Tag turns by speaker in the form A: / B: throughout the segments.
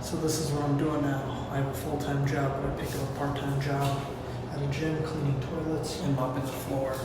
A: So this is what I'm doing now. I have a full-time job, but I pick up a part-time job at a gym, cleaning toilets and mopping the floor.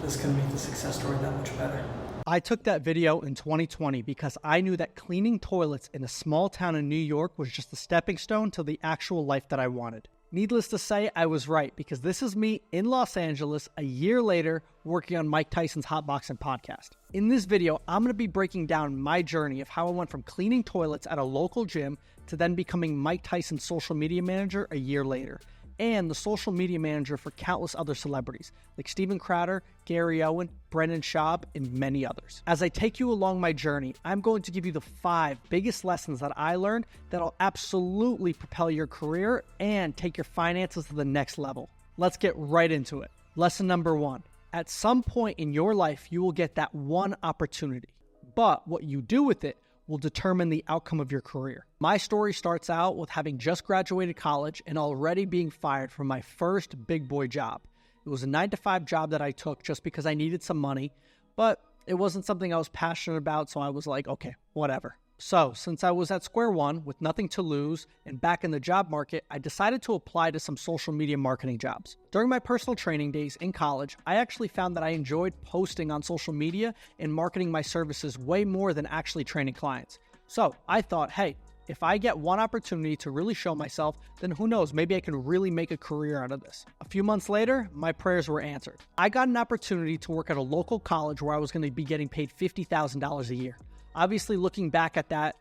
A: This is going to make the success story that much better.
B: I took that video in 2020 because I knew that cleaning toilets in a small town in New York was just a stepping stone to the actual life that I wanted. Needless to say, I was right, because this is me in Los Angeles a year later working on Mike Tyson's Hotboxing podcast. In this video, I'm going to be breaking down my journey of how I went from cleaning toilets at a local gym to then becoming Mike Tyson's social media manager a year later, and the social media manager for countless other celebrities like Steven Crowder, Gary Owen, Brendan Schaub, and many others. As I take you along my journey, I'm going to give you the 5 biggest lessons that I learned that'll absolutely propel your career and take your finances to the next level. Let's get right into it. Lesson number 1. At some point in your life, you will get that one opportunity, but what you do with it will determine the outcome of your career. My story starts out with having just graduated college and already being fired from my first big boy job. It was a 9-to-5 job that I took just because I needed some money, but it wasn't something I was passionate about, so I was like, okay, whatever. So, since I was at square one with nothing to lose and back in the job market, I decided to apply to some social media marketing jobs. During my personal training days in college, I actually found that I enjoyed posting on social media and marketing my services way more than actually training clients. So, I thought, hey, if I get one opportunity to really show myself, then who knows, maybe I can really make a career out of this. A few months later, my prayers were answered. I got an opportunity to work at a local college where I was going to be getting paid $50,000 a year. Obviously, looking back at that,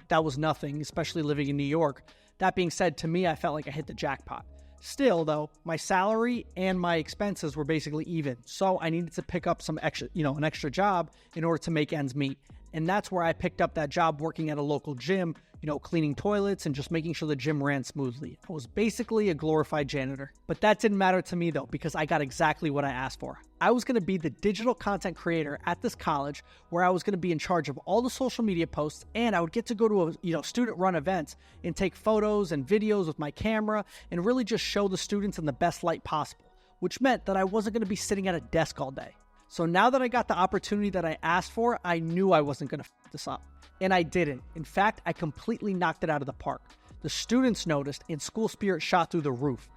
B: that was nothing, especially living in New York. That being said, to me, I felt like I hit the jackpot. Still, though, my salary and my expenses were basically even, so I needed to pick up some extra, an extra job in order to make ends meet. And that's where I picked up that job working at a local gym, cleaning toilets and just making sure the gym ran smoothly. I was basically a glorified janitor. But that didn't matter to me though, because I got exactly what I asked for. I was going to be the digital content creator at this college where I was going to be in charge of all the social media posts, and I would get to go to student-run events and take photos and videos with my camera and really just show the students in the best light possible, which meant that I wasn't going to be sitting at a desk all day. So now that I got the opportunity that I asked for, I knew I wasn't going to f this up. And I didn't. In fact, I completely knocked it out of the park. The students noticed and school spirit shot through the roof.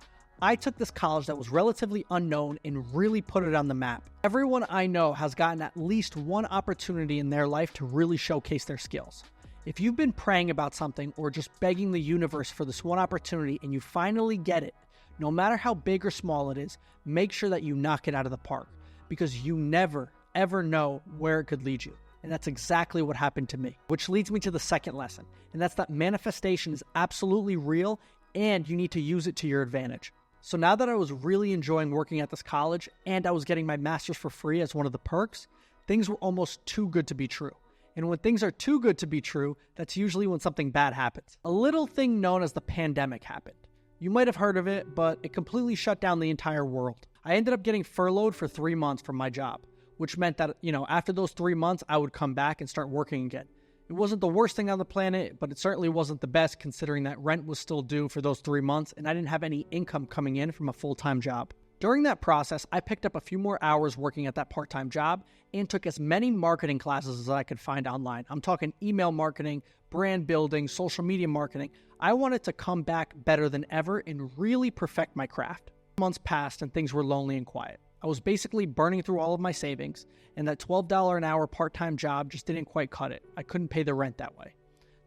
B: I took this college that was relatively unknown and really put it on the map. Everyone I know has gotten at least one opportunity in their life to really showcase their skills. If you've been praying about something or just begging the universe for this one opportunity and you finally get it, no matter how big or small it is, make sure that you knock it out of the park, because you never, ever know where it could lead you. And that's exactly what happened to me, which leads me to the second lesson. And that's that manifestation is absolutely real and you need to use it to your advantage. So now that I was really enjoying working at this college and I was getting my master's for free as one of the perks, things were almost too good to be true. And when things are too good to be true, that's usually when something bad happens. A little thing known as the pandemic happened. You might have heard of it, but it completely shut down the entire world. I ended up getting furloughed for 3 months from my job, which meant that, after those 3 months, I would come back and start working again. It wasn't the worst thing on the planet, but it certainly wasn't the best considering that rent was still due for those 3 months and I didn't have any income coming in from a full-time job. During that process, I picked up a few more hours working at that part-time job and took as many marketing classes as I could find online. I'm talking email marketing, brand building, social media marketing. I wanted to come back better than ever and really perfect my craft. Months passed and things were lonely and quiet. I was basically burning through all of my savings, and that $12 an hour part-time job just didn't quite cut it. I couldn't pay the rent that way.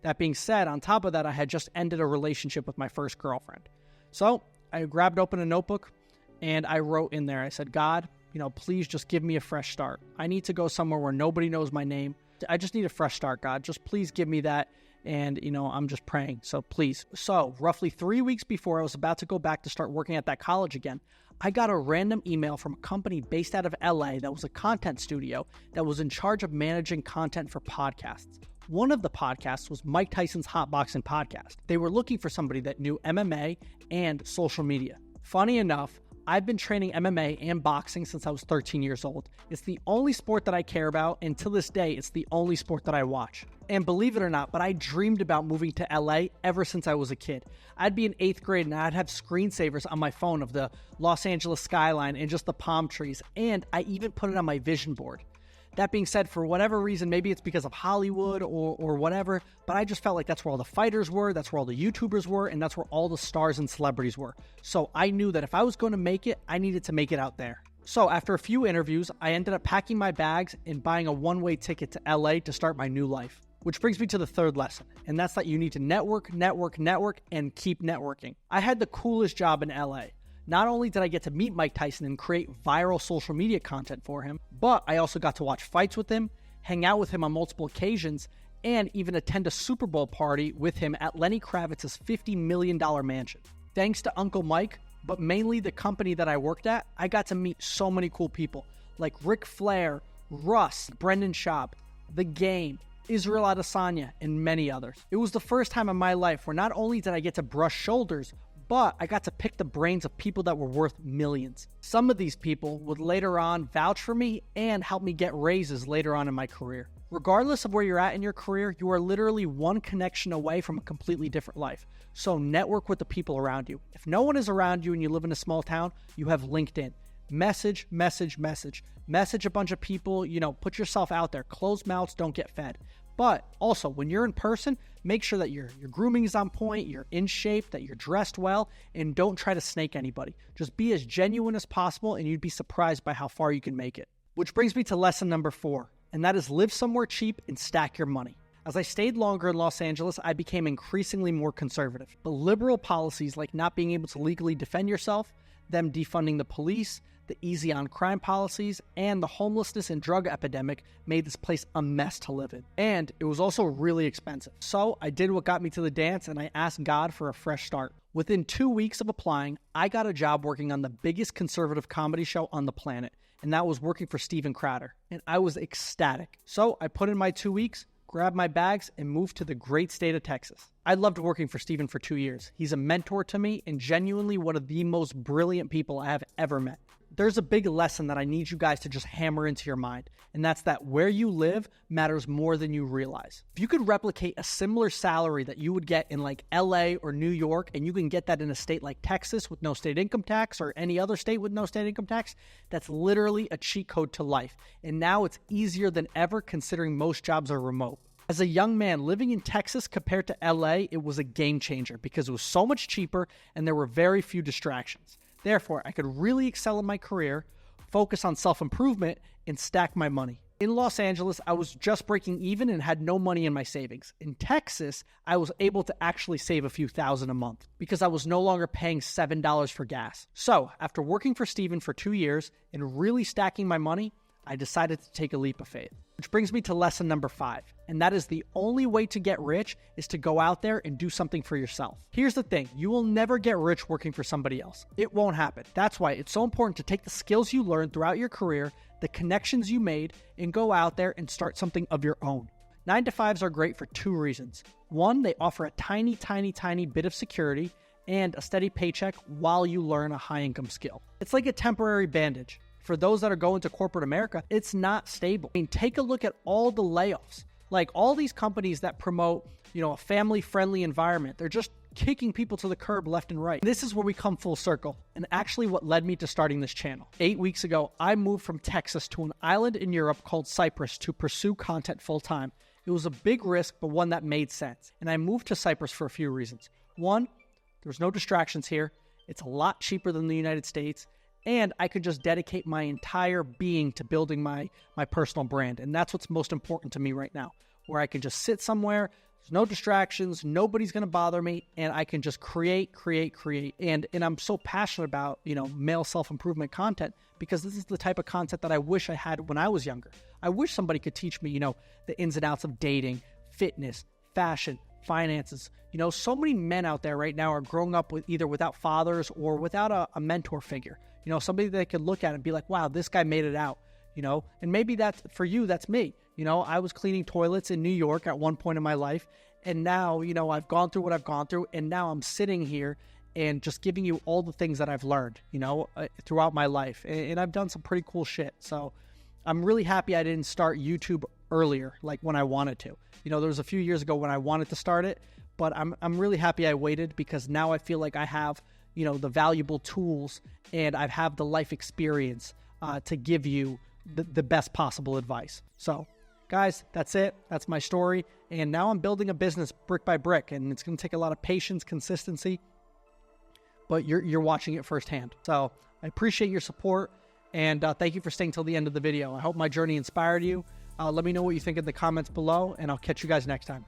B: That being said, on top of that, I had just ended a relationship with my first girlfriend. So I grabbed open a notebook and I wrote in there, I said, God, please just give me a fresh start. I need to go somewhere where nobody knows my name. I just need a fresh start, God. Just please give me that. And, I'm just praying. So please. So roughly 3 weeks before I was about to go back to start working at that college again, I got a random email from a company based out of LA that was a content studio that was in charge of managing content for podcasts. One of the podcasts was Mike Tyson's Hotboxing podcast. They were looking for somebody that knew MMA and social media. Funny enough, I've been training MMA and boxing since I was 13 years old. It's the only sport that I care about, and to this day, it's the only sport that I watch. And believe it or not, but I dreamed about moving to LA ever since I was a kid. I'd be in 8th grade and I'd have screensavers on my phone of the Los Angeles skyline and just the palm trees, and I even put it on my vision board. That being said, for whatever reason, maybe it's because of Hollywood or whatever, but I just felt like that's where all the fighters were, that's where all the YouTubers were, and that's where all the stars and celebrities were. So I knew that if I was going to make it, I needed to make it out there. So after a few interviews, I ended up packing my bags and buying a one-way ticket to LA to start my new life. Which brings me to the third lesson, and that's that you need to network, and keep networking. I had the coolest job in LA. Not only did I get to meet Mike Tyson and create viral social media content for him, but I also got to watch fights with him, hang out with him on multiple occasions, and even attend a Super Bowl party with him at Lenny Kravitz's $50 million mansion. Thanks to Uncle Mike, but mainly the company that I worked at, I got to meet so many cool people like Ric Flair, Russ, Brendan Schaub, The Game, Israel Adesanya, and many others. It was the first time in my life where not only did I get to brush shoulders, but I got to pick the brains of people that were worth millions. Some of these people would later on vouch for me and help me get raises later on in my career. Regardless of where you're at in your career, you are literally one connection away from a completely different life. So network with the people around you. If no one is around you and you live in a small town, you have LinkedIn. Message a bunch of people, put yourself out there. Closed mouths don't get fed. But also, when you're in person, make sure that your grooming is on point, you're in shape, that you're dressed well, and don't try to snake anybody. Just be as genuine as possible, and you'd be surprised by how far you can make it. Which brings me to lesson number 4, and that is live somewhere cheap and stack your money. As I stayed longer in Los Angeles, I became increasingly more conservative. But liberal policies like not being able to legally defend yourself, them defunding the police, the easy on crime policies, and the homelessness and drug epidemic made this place a mess to live in. And it was also really expensive. So I did what got me to the dance, and I asked God for a fresh start. Within 2 weeks of applying, I got a job working on the biggest conservative comedy show on the planet, and that was working for Steven Crowder. And I was ecstatic. So I put in my 2 weeks, grabbed my bags, and moved to the great state of Texas. I loved working for Steven for 2 years. He's a mentor to me and genuinely one of the most brilliant people I have ever met. There's a big lesson that I need you guys to just hammer into your mind, and that's that where you live matters more than you realize. If you could replicate a similar salary that you would get in like LA or New York, and you can get that in a state like Texas with no state income tax or any other state with no state income tax, that's literally a cheat code to life. And now it's easier than ever considering most jobs are remote. As a young man living in Texas compared to LA, it was a game changer because it was so much cheaper and there were very few distractions. Therefore, I could really excel in my career, focus on self-improvement, and stack my money. In Los Angeles, I was just breaking even and had no money in my savings. In Texas, I was able to actually save a few thousand a month because I was no longer paying $7 for gas. So, after working for Steven for 2 years and really stacking my money, I decided to take a leap of faith. Which brings me to lesson number 5, and that is the only way to get rich is to go out there and do something for yourself. Here's the thing, you will never get rich working for somebody else. It won't happen. That's why it's so important to take the skills you learned throughout your career, the connections you made, and go out there and start something of your own. 9-to-5s are great for 2 reasons. 1, they offer a tiny bit of security and a steady paycheck while you learn a high-income skill. It's like a temporary bandage. For those that are going to corporate America, it's not stable. I mean, take a look at all the layoffs. Like all these companies that promote, a family-friendly environment, they're just kicking people to the curb left and right. This is where we come full circle, and actually what led me to starting this channel. 8 weeks ago, I moved from Texas to an island in Europe called Cyprus to pursue content full-time. It was a big risk, but one that made sense. And I moved to Cyprus for a few reasons. 1, there's no distractions here. It's a lot cheaper than the United States. And I could just dedicate my entire being to building my personal brand. And that's what's most important to me right now, where I can just sit somewhere, there's no distractions, nobody's going to bother me, and I can just create. And I'm so passionate about, male self-improvement content because this is the type of content that I wish I had when I was younger. I wish somebody could teach me, the ins and outs of dating, fitness, fashion, finances. So many men out there right now are growing up with either without fathers or without a mentor figure. Somebody they could look at and be like, wow, this guy made it out, and maybe that's for you, that's me. I was cleaning toilets in New York at one point in my life. And now, I've gone through what I've gone through. And now I'm sitting here and just giving you all the things that I've learned, throughout my life. And I've done some pretty cool shit. So I'm really happy I didn't start YouTube earlier, like when I wanted to. There was a few years ago when I wanted to start it, but I'm really happy I waited because now I feel like I have the valuable tools and I have the life experience to give you, the best possible advice. So guys, that's it. That's my story. And now I'm building a business brick by brick, and it's going to take a lot of patience, consistency, but you're watching it firsthand. So I appreciate your support, and thank you for staying till the end of the video. I hope my journey inspired you. Let me know what you think in the comments below, and I'll catch you guys next time.